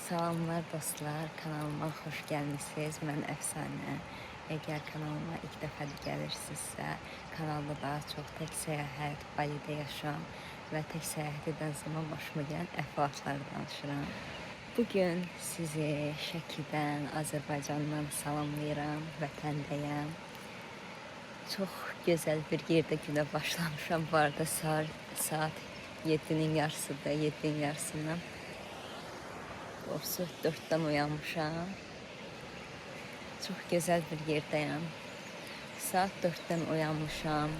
Salamlar dostlar, kanalıma xoş gəlmisiniz. Mən Əfsanə. Əgər kanalıma ilk dəfə gəlirsinizsə, kanalda daha çox tək səyahət, Balidə yaşam və tək səyahət edən zaman başıma gələn əhvalatları danışıram. Bugün sizi Şəkidən, Azərbaycandan salamlayıram, vətəndəyəm. Çox gözəl bir yerdə günə başlamışam. Bu arada saat 7-nin yarısıdır, 7-nin yarısından. Doğrusu 4'ten uyanmışam. Çok güzel bir yerdəyəm. Saat 4'ten uyanmışam.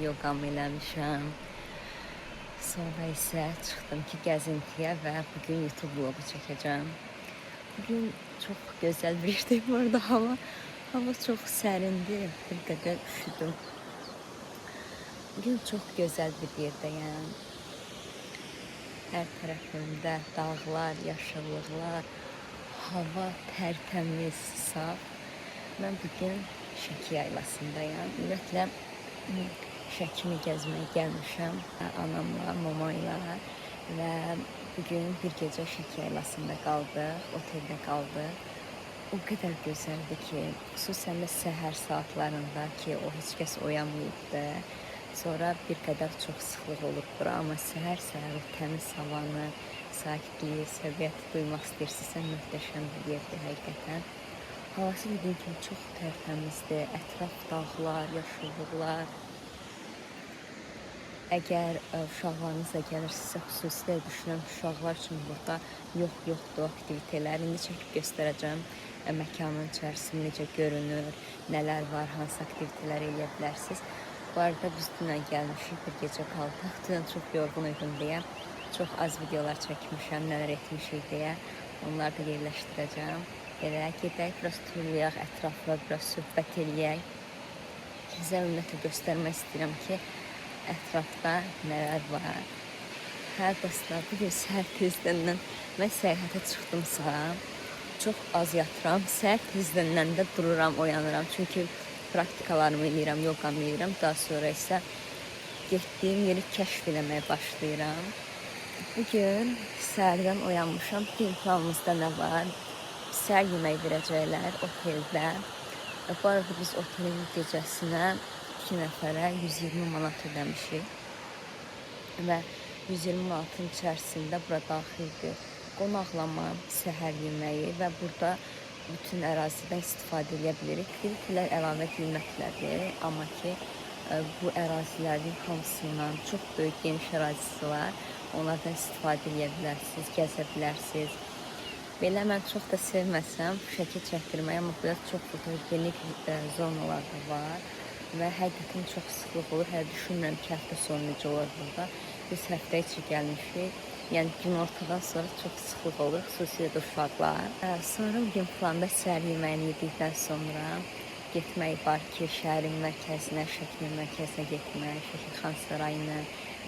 Yogamı eləmişəm. Sonra isə çıxdım ki gəzintiyə və bugün YouTube vlogu çəkəcəm. Bugün çok güzel bir yerdəyim. Orada hava çok sərindi. Bir qədər üşüdüm. Bugün çok güzel bir yerdəyəm. Hər tərəfimdə dağlar, yaşıllıqlar, hava tərtəmiz, saf. Mən bugün Şəki yaylasındayım. Ümumiyyətlə Şəkini gəzməyə gəlmişəm anamla, mamayla və bugün bir gecə Şəki yaylasında qaldıq, oteldə qaldıq. O qədər gözəldir ki, xüsusən də səhər saatlarında ki, o heç kəs oyanmayıbdı. Sonra bir qədər çox sıxlıq olur bura, amma səhər-səhər o təmiz havanı, sakitliyi, səviyyəti duymaq istəyirsinizsə möhtəşəm bir yerdir həqiqətən. Havası dediyim kimi çox tərtəmizdir, ətraf dağlar, yaşıllıqlar. Əgər uşaqlarınızla gəlirsinizsə, xüsusilə düşünürəm uşaqlar üçün burada yoxdur aktivitelər. İndi çəkib göstərəcəm məkanın içərisində necə görünür, nələr var, hansı aktivitelər eləyə bilərsiniz. Bu arada biz dünən gəlmişik, bir gecə qaldıq. Dünən çox yorğun idim deyə çox az videolar çəkmişəm, nələr etmişik deyə. Onları da yerləşdirəcəm. Elə gedək, biraz turlayaq ətrafla, biraz söhbət eləyək. Sizə ümumiyyətlə göstərmək istəyirəm ki, ətrafda nələr var. Hər dostlar, bugün səhər tezdən mən səyahətə çıxdımsa, çox az yatıram. Səhər tezdən də dururam, oyanıram. Çünki praktikalarımı eləyirəm, yogamı eləyirəm. Daha sonra isə getdiyim yeri kəşf eləməyə başlayıram. Bugün səhərdən oyanmışam. Bugün planımızda nə var? Səhər yemək verəcəklər oteldə. Bu arada biz otelin gecəsinə 2 nəfərə 120 manat ödəmişik. Və 120 manatın içərisində bura daxildir qonaqlama, səhər yeməyi və burada bütün ərazidən istifadə edə bilirik. Biliklər əlavə qiymətlərdir, amma ki bu ərazilərin hamısından çox böyük geniş ərazisi var. Onlardan istifadə edə bilərsiniz, gəzə bilərsiniz. Belə mən çox da sevməsəm şəkil çəkdirməyi, amma burada çox fotogenik zonalar da var və həqiqətən çox sıxlıq olur. Hələ düşünmürəm ki, həftə sonu necə olur burada. Biz həftə içi gəlmişik. Yəni günortadan sonra çox sıxlıq olur, xüsusilə də uşaqlar. Sonra bugün planda səhər yeməyini yedikdən sonra getmək var ki, şəhərin mərkəzinə, Şəkinin mərkəzinə getmək, Şəki Xan Sarayını,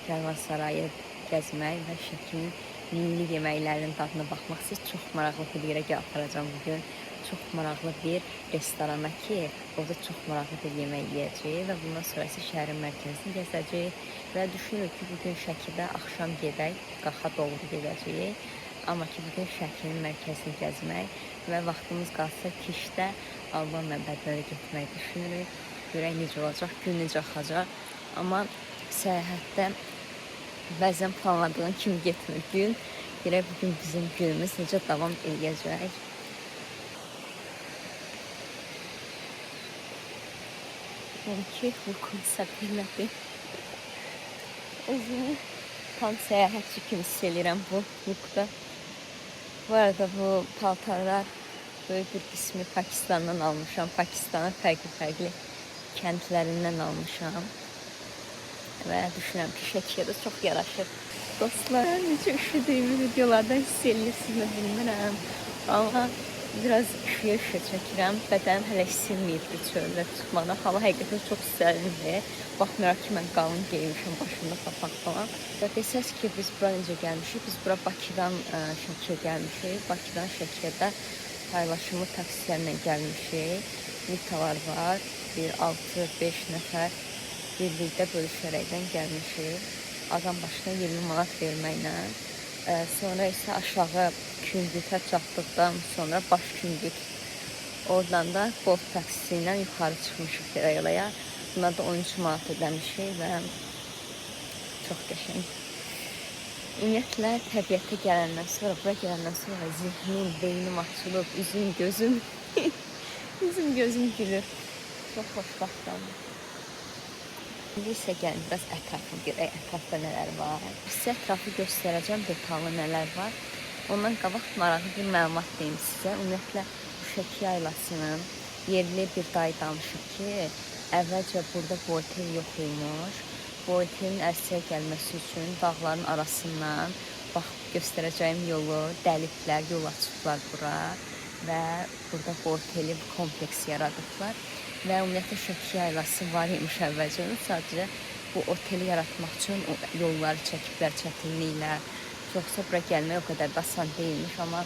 Kərvansarayı gəzmək və Şəkinin milli yeməklərinin dadına baxmaq. Siz çox maraqlı bir yerə aparacağım bugün. Çox maraqlı bir restorana ki, orada çox maraqlı bir yemək yiyəcəyik və bundan sonra isə şəhərin mərkəzini gəzəcəyik və düşünürük ki, bugün Şəkidə axşam gedək, qaxa doğru gedəcəyik. Amma ki, bugün Şəkinin mərkəzini gəzmək və vaxtımız qalsa kişdə Alban məbədlərə getmək düşünürük. Görək necə olacaq, gün necə axacaq. Amma səyahətdə bəzən planladığım kimi getmir gün. Görək bugün bizim günümüz necə davam edəcək. Çünki bu konsept elədir. Özümü tam səyahətçi kimi hiss edirəm bu lookda. Bu arada bu paltarlar böyük bir qismi Pakistandan almışam. Pakistanın fərqli kəndlərindən almışam. Və düşünürəm ki, Şəkiyə də çox yaraşır. Dostlar, necə üşüdüyümü videolardan hiss edirsiniz, bilmirəm. Amma biraz üşüyə çəkirəm. Bədənim hələ silməyibdir çöldə çıxmana. Hava həqiqətən çox sərindir. Baxmayaraq ki, mən qalın geymişəm, başımda papaq falan. Və desəz ki, biz bura necə gəlmişik? Biz bura Bakıdan Şəkiyə gəlmişik. Bakıdan Şəkiyə də paylaşımlı taksilərlə gəlmişik. Litalar var. 6-5 nəfər birlikdə bölüşərəkdən gəlmişik. Adam başına 20 manat verməklə Sonra isə aşağı Küngütə çatdıqdan sonra baş Küngüt. Oradan da Bolt taksisi ilə yuxarı çıxmışıq Dirəyəlaya. Buna da 13 manat ödəmişik və çox qəşəng. Ümumiyyətlə təbiətə gələndən sonra, bura gələndən sonra zihnim, beynim açılıb, üzüm, gözüm üzüm, gözüm gülür. Çox xoşbəxtəm. İndi isə gəlin biraz ətrafı görək, ətrafda nələr var. Sizə ətrafı göstərəcəm, detallı nələr var. Ondan qabaq maraqlı bir məlumat deyim sizə. Ümumiyyətlə, Şəki yaylasının yerli bir dayı danışıb ki, əvvəlcə burada bu otel yox imiş. Bu otelin ərsəyə gəlməsi üçün dağların arasından baxıb göstərəcəyim yolu dəliblər, yol açıblar bura və burada bu oteli, bu kompleks yaradıblar. Və ümumiyyətlə Şəki yaylası var imiş əvvəlcə. Sadəcə bu oteli yaratmaq üçün yolları çəkiblər çətinliklə. Çoxsa bura gəlmək o qədər də asan deyilmiş, amma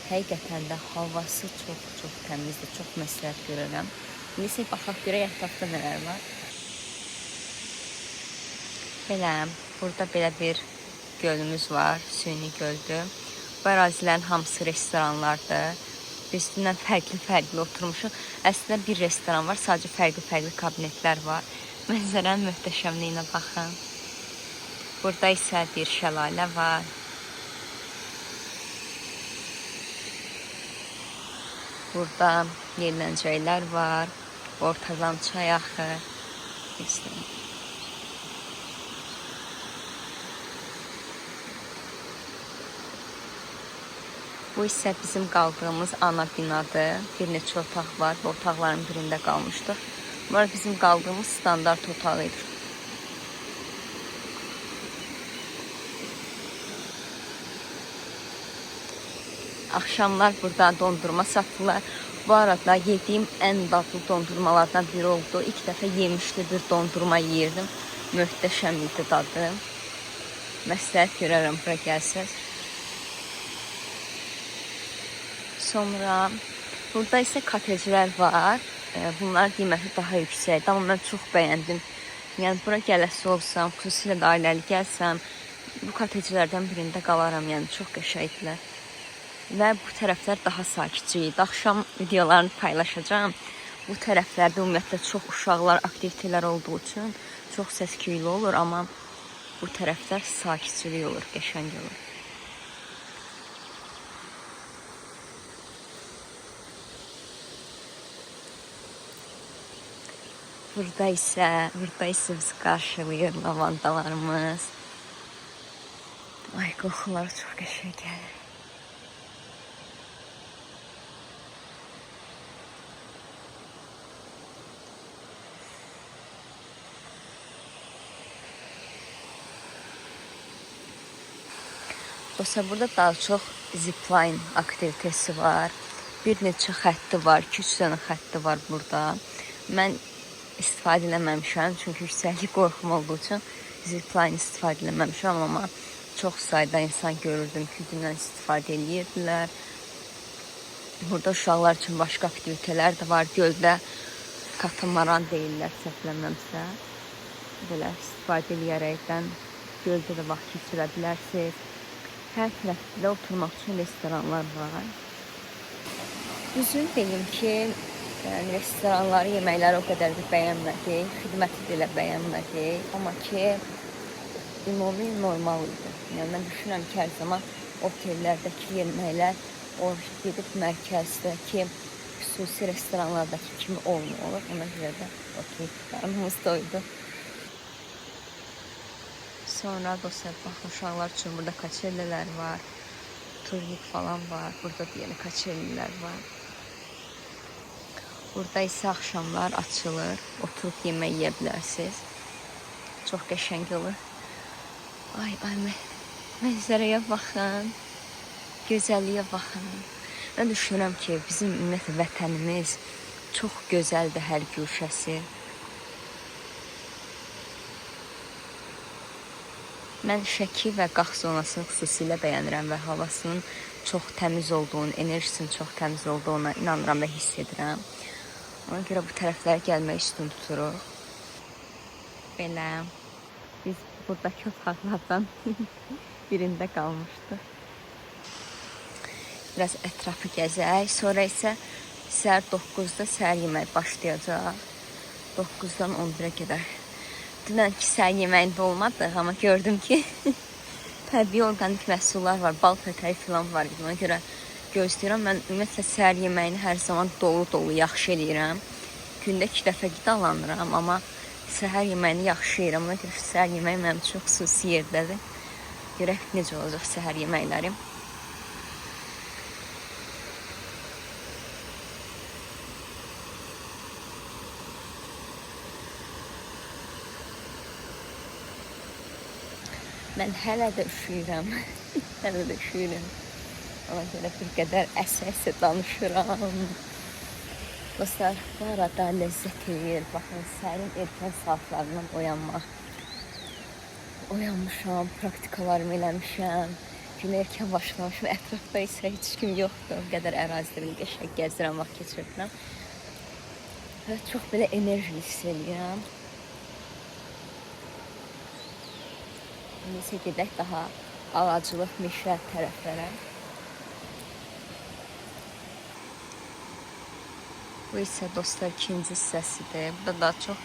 həqiqətən də havası çox təmizdir, çox məsləhət görürəm. İndi isə baxaq görək ətrafda nələr var. Belə, burada belə bir gölümüz var, süni göldür. Bu ərazilərin hamısı restoranlardır. Üstündən fərqli oturmuşuq. Əslində bir restoran var, sadəcə fərqli kabinetlər var. Mənzərənin möhtəşəmliyinə baxın. Burada isə bir şəlalə var. Burada yerləncəklər var. Ortadan çay axır. Bu isə bizim qaldığımız ana binadır. Bir neçə otaq var. Bu otaqların birində qalmışdıq. Bunlar bizim qaldığımız standart otaq idi. Axşamlar burada dondurma satırlar. Bu arada yediyim ən dadlı dondurmalardan biri oldu. İlk dəfə yemişli bir dondurma yeyirdim. Möhtəşəm idi dadı. Məsləhət görərəm bura gəlsəz. Sonra burada isə koteclər var. Bunlar qiyməti daha yüksəkdir, amma mən çox bəyəndim. Yəni bura gələsi olsam, xüsusilə də ailəli gəlsəm, bu koteclərdən birində qalaram. Yəni çox qəşəngdilər. Və bu tərəflər daha sakitcə idi. Axşam videolarını paylaşacağım. Bu tərəflərdə ümumiyyətlə çox uşaqlar, aktivitelər olduğu üçün çox səs-küylü olur, amma bu tərəflər sakitçilik olur, qəşəng olur. Burada isə bizi qarşılayır lavandalarımız. Ay, qoxular çox qəşəng gəlir. Oysa burada daha çox zipline aktivitesi var. Bir neçə xətti var, 2-3 dənə xətti var burada. Mən istifadə eləməmişəm, çünki yüksəklik qorxum olduğu üçün zipline istifadə eləməmişəm, amma çox sayda insan görürdüm ki, gündən istifadə edirdilər. Burada uşaqlar üçün başqa aktivitelər də var. Göldə katamaran deyirlər, səhvləməmsə. Belə istifadə edərəkdən göldə də vaxt keçirə bilərsiniz. Hər tərəfdə oturmaq üçün restoranlar var. Düzünü deyim ki, yəni restoranları, yeməkləri o qədər də bəyənmədik, xidməti də elə bəyənmədik, amma ki ümumi normal idi. Yəni mən düşünürəm ki, hər zaman otellərdəki yeməklər o gedib mərkəzdəki xüsusi restoranlardakı kimi olmuyor. Ona görə də okey, qarnımız doydu. Sonra dostlar, baxın, uşaqlar üçün burada kaçerlələr var, turnik falan var, burada da yeni kaçerlələr var. Burada isə axşamlar açılır, oturub yemək yeyə bilərsiniz. Çox qəşəng olur. Ay, mənzərəyə baxın, gözəlliyə baxın. Mən düşünürəm ki, bizim ümumiyyətlə vətənimiz çox gözəldir hər güşəsi. Mən Şəki və Qax zonasını xüsusilə bəyənirəm və havasının çox təmiz olduğunu, enerjisinin çox təmiz olduğuna inanıram və hiss edirəm. Ona görə bu tərəflərə gəlmək üstün tuturuq. Belə, biz buradakı otaqlardan birində qalmışdı. Biraz ətrafı gəzək, sonra isə səhər 9-da səhər yeməyi başlayacaq. 9-dan 11-ə qədər. Dünənki səhər yeməyində olmadıq, amma gördüm ki, təbii orqanik məhsullar var, bal pətəyi falan var. Buna görə gözləyirəm. Mən ümumiyyətlə səhər yeməyini hər zaman dolu-dolu yaxşı eləyirəm. Gündə 2 dəfə qidalanıram, amma səhər yeməyini yaxşı yeyirəm. Ona görə səhər yeməyi mənim çox xüsusi yerdədir. Görək necə olacaq səhər yeməklərim. Mən hələ də üşüyürəm. Hələ də üşüyürəm. Ona görə bir qədər əsə-əsə danışıram. Dostlar, bu arada ləzzət eləyir. Baxın, səhərin erkən saatlarından oyanmaq. Oyanmışam, praktikalarımı eləmişəm. Günə erkən başlamışım. Ətrafda isə heç kim yoxdur. O qədər ərazidə bir qəşəng gəzdirəm, vaxt keçirirəm. Və çox belə enerjili hiss eləyirəm. İndi isə gedək daha ağaclıq, meşə tərəflərə. Bu isə dostlar ikinci hissəsidir. Burada daha çox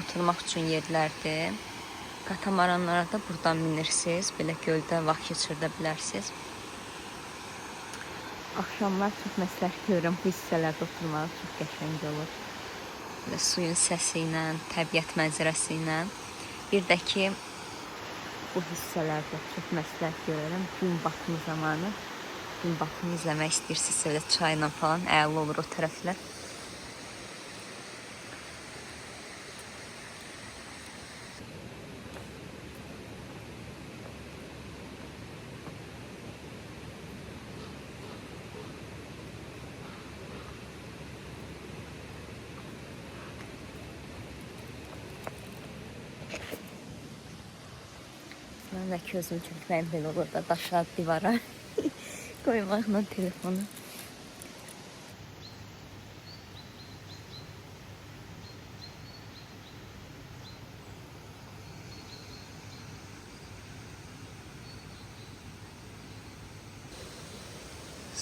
oturmaq üçün yerlərdir. Katamaranlara da buradan minirsiniz. Belə göldə vaxt keçirdə bilərsiniz. Axşamlar çox məsləhət görürəm bu hissələrdə oturmağı çox qəşəng olur. Belə suyun səsi ilə, təbiət mənzərəsi ilə. Bir də ki, bu hissələrdə çox məsləhət görürəm. Gün batımı zamanı, gün batımı izləmək istəyirsinizsə elə çayla falan əla olur o tərəflər. Mən də gözüm çəkməyim belə olur da daşa, divara qoymaqla telefonu.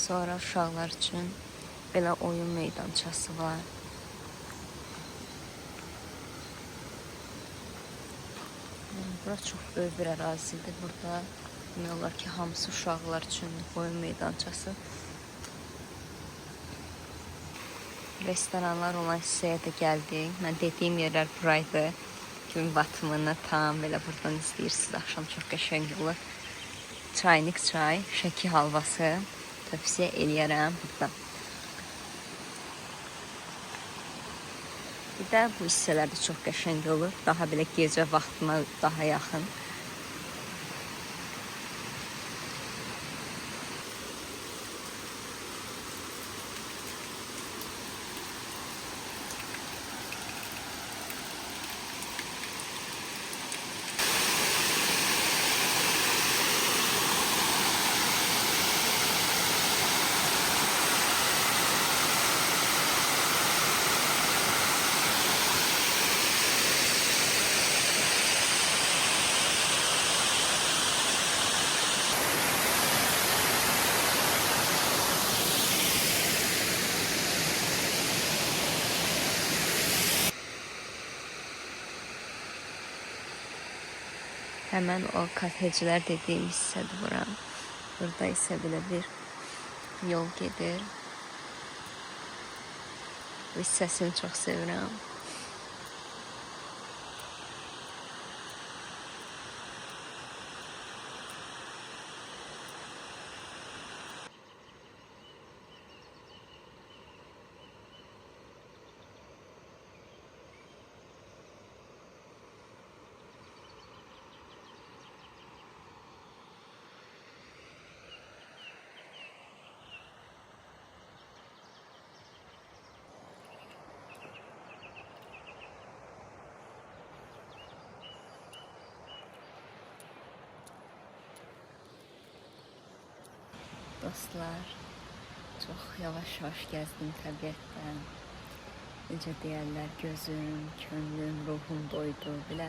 Sonra uşaqlar üçün belə oyun meydançası var. Bura çox böyük bir ərazidir. Burada demək olar ki, hamısı uşaqlar üçün oyun meydançası. Restoranlar olan hissəyə də gəldik. Mən dediyim yerlər buraydı. Gün batımını tam belə buradan izləyirsiniz. Axşam çox qəşəng olur. Çaynik çay, şəki halvası tövsiyə eləyərəm burada. Bir də bu hissələrdə çox qəşəng olur. Daha belə gecə vaxtına daha yaxın. Hemen o kafecilər dediyim hissədir bura. Burada isə belə bir yol gedir. Bu hissəsini çox sevirəm. Dostlar, çox yavaş-yavaş gəzdim təbiətdən. Necə deyərlər, gözüm, könlüm, ruhum doydu. Belə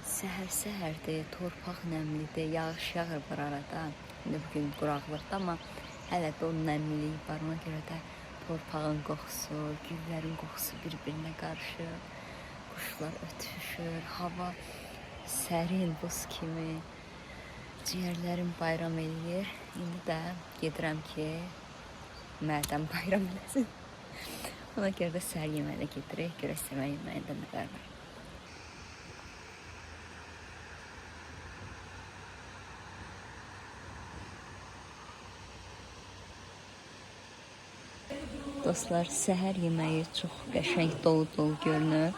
Səhər-səhərdir, torpaq nəmlidir, yağış yağır var arada. İndi bugün quraqlıqdır, amma hələ də o nəmlilik var. Ona görə də torpağın qoxusu, güllərin qoxusu bir-birinə qarışır. Quşlar ötüşür, hava sərin, buz kimi. Ciyərlərim bayram eləyir. İndi də gedirəm ki, mədəm bayram eləsin. Ona görə də səhər yeməyinə gedirik. Görək səhər yeməyində nələr var. Dostlar, səhər yeməyi çox qəşəng, dolu-dolu görünür.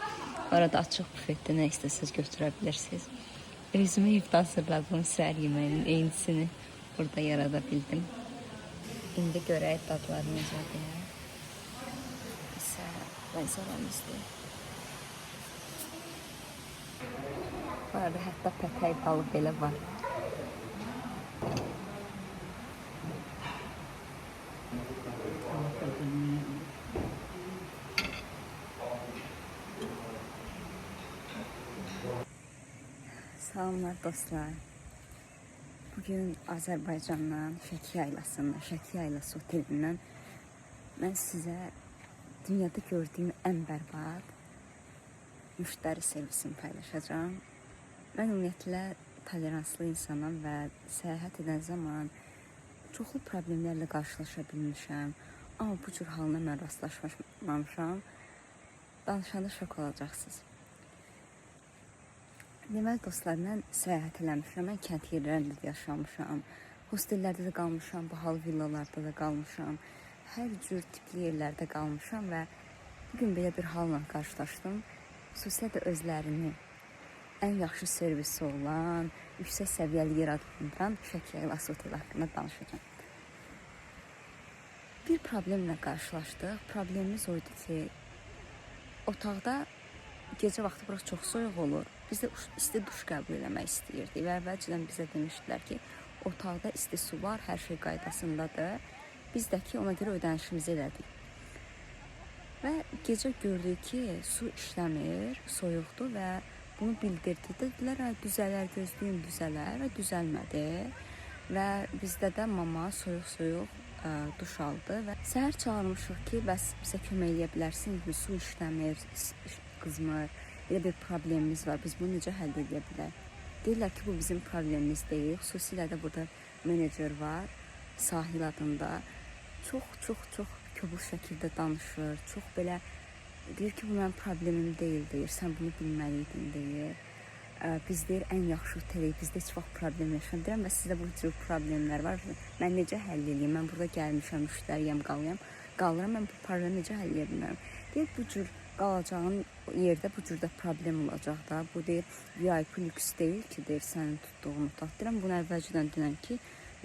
Arada açıq bufetdə nə istəsəz götürə bilirsiniz. Özümə evdə hazırladığım səhər yeməyinin eynisini burada yarada bildim. İndi görək dadları necədir. İsə mənzərəmizdir. Bu arada hətta pətək balı belə var. Salamlar dostlar. Bugün Azərbaycandan, Şəki yaylasından, Şəki yaylası otelindən mən sizə dünyada gördüyüm ən bərbad müştəri servisini paylaşacağım. Mən ümumiyyətlə toleranslı insanam və səyahət edən zaman çoxlu problemlərlə qarşılaşa bilmişəm. Amma bu cür halına mən rastlaşmamışam. Danışanda şok olacaqsınız. Deməli dostlar, mən səyahət eləmişəm, mən kənd yerlərində də yaşamışam, hostellərdə də qalmışam, bahalı villalarda da qalmışam, hər cür tipli yerlərdə qalmışam və bugün belə bir halla qarşılaşdım. Xüsusilə də özlərini ən yaxşı servisi olan, yüksək səviyyəli yer adlandıran Şəki yaylası oteli haqqında danışacağım. Bir problemlə qarşılaşdıq. Problemimiz oydu ki, otaqda gecə vaxtı burası çox soyuq olur. Biz də isti duş qəbul eləmək istəyirdik və əvvəlcədən bizə demişdilər ki, otaqda isti su var, hər şey qaydasındadır. Biz də ki, ona görə ödənişimizi elədik. Və gecə gördük ki, su işləmir, soyuqdur və bunu bildirdi. Dedilər, düzələr, gözlüyün düzələr və düzəlmədi. Və bizdə də mama soyuq-soyuq duş aldı və səhər çağırmışıq ki, bəs bizə kömək eləyə bilərsiniz, su işləmir, qızmır, elə bir problemimiz var, biz bunu necə həll edə bilər? Deyirlər ki, bu bizim problemimiz deyil, xüsusilə də burada menecer var, Sahil adında, çox kobud şəkildə danışır, çox belə deyir ki, bu mənim problemim deyil, deyir, sən bunu bilməliydin, deyir. Biz deyir, ən yaxşı otelik, bizdə heç vaxt problem yaşam. Deyirəm, və sizdə bu cür problemlər var, mən necə həll edeyim, mən burada gəlmişəm, müştəriyəm, qalıram, mən bu problemi necə həll edə bilmərəm? Deyir, bu cür qalacağın yerdə bu cürdə problem olacaq da. Bu deyir, VIP lüks deyil ki, deyir, sənin tutduğun otaq. Deyirəm, bunu əvvəlcədən denən ki,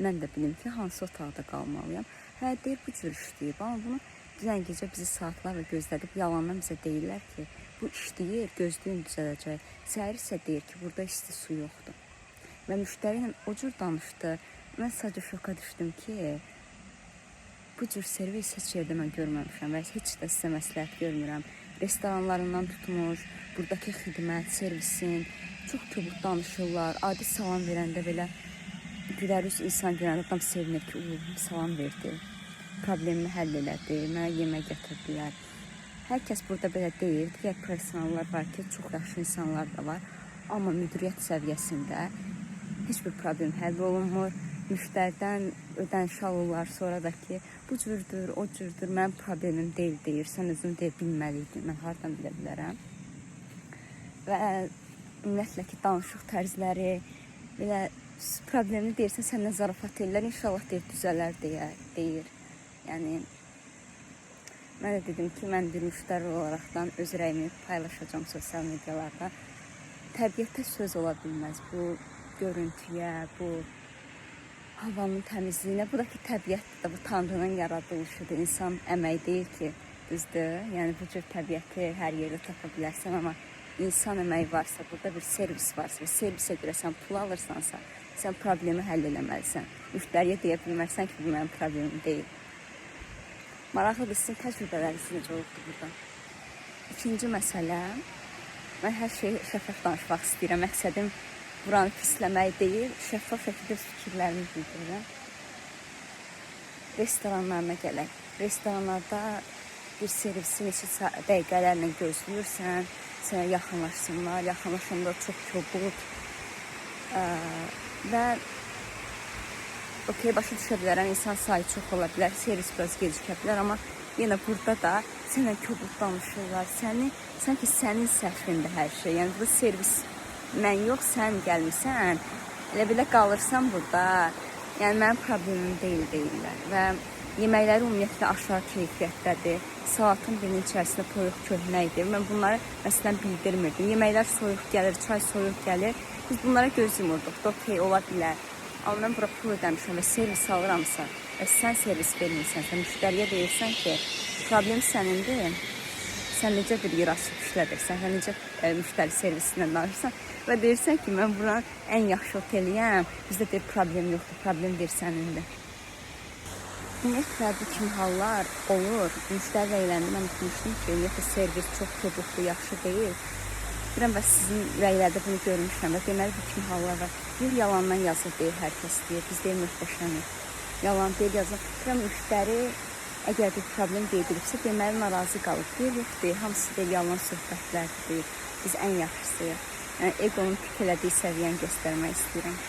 mən də bilim ki, hansı otaqda qalmalıyam. Hə, deyir, bu cür işləyib, amma bunu dünən gecə bizi saatlarla gözlədib, yalandan bizə deyirlər ki, bu işləyir, gözlüyün düzələcək. Səhər isə deyir ki, burada isti su yoxdur. Və müştəri ilə o cür danışdı. Mən sadəcə şoka düşdüm ki, bu cür servis heç yerdə mən görməmişəm və heç də sizə məsləhət görmürəm. Restoranlarından tutmuş, buradakı xidmət, servisin, çox kobud danışırlar. Adi salam verəndə belə gülərüz insan görəndə adam sevinir ki, salam verdi, problemimi həll elədi, mənə yemək gətirdilər. Hər kəs burada belə deyil, digər personallar var ki, çox yaxşı insanlar da var. Amma müdiriyyət səviyyəsində heç bir problem həll olunmur. Müştəridən ödəniş alırlar, sonra da ki, bu cürdür, o cürdür, mənim problemim deyil, deyir, sən özün deyə bilməliydin, mən hardan bilə bilərəm. Və ümumiyyətlə ki, danışıq tərzləri, belə problemini deyirsən, səndən zarafat edirlər, inşallah deyir, düzələr deyir. Yəni, mən də dedim ki, mən bir müştəri olaraqdan öz rəyimi paylaşacağım sosial medialarda. Təbiətə söz ola bilməz, bu görüntüyə, bu havanın təmizliyinə, bu da ki, təbiətdir də, bu Tanrının yaradılışıdır. İnsan əmək deyil ki, düzdür. Yəni, bu cür təbiəti hər yerdə tapa bilərsən, amma insan əməyi varsa, burada bir servis varsa və servisə görə sən pul alırsansa, sən problemi həll eləməlisən. Müştəriyə deyə bilmərsən ki, bu mənim problemim deyil. Maraqlıdır, sizin təcrübələriniz necə olubdur burada? İkinci məsələ, Mən hər şeyi şəffaf danışmaq istəyirəm. Məqsədim buranı pisləmək deyil, şəffaf şəkildə fikirlərimi bildirirəm. Restoranlarına gələk. Restoranlarda bir servisi neçə dəqiqələrlə gözləyirsən, sənə yaxınlaşsınlar, yaxınlaşanda çox kobud və okey, başa düşə bilərəm, insan sayı çox ola bilər, servis biraz gecikə bilər, amma yenə burada da sənə kobud danışırlar, sanki sənin səhvində hər şey. Yəni burada servis mən yox, sən gəlmirsən, elə belə qalırsan burada. Yəni mənim problemim deyirlər və yeməkləri ümumiyyətlə aşağı keyfiyyətdədir. Saatın birinin içərisində toyuq köhnə idi. Mən bunları məsələn bildirmirdim. Yeməklər soyuq gəlir, çay soyuq gəlir. Biz bunlara göz yumurduq. Okey, ola bilər. Amma mən bura pul ödəmişəm və servis alıramsa və sən servis vermirsənsə, müştəriyə deyirsən ki, problem sənindir. Sən necə bir yerası işlədirsən, sən necə müştəri servisindən danışırsan və deyirsən ki, mən bura ən yaxşı oteliyəm, bizdə bir problem yoxdur, problem deyir sənindir. Ümumiyyətlə, bu kimi hallar olur. Müştəri rəylərini mən oxumuşdum ki, ümumiyyətlə, servis çox kobuddur, yaxşı deyil. Bilirəm və sizin rəylərdə bunu görmüşəm və deməli bu kimi hallar var. Bir yalandan yazır deyir, hər kəs deyir, biz deyir möhtəşəmik. Yalan deyir, yazır. Bilirəm, müştəri əgər bir problem qeyd edibsə, deməli narazı qalıb. Deyir, yox deyir, hamısı deyir, yalan söhbətlərdir deyir. Biz ən yaxşısıyıq. Yəni, eqonun pik elədiyi səviyyəni göstərmək istəyirəm.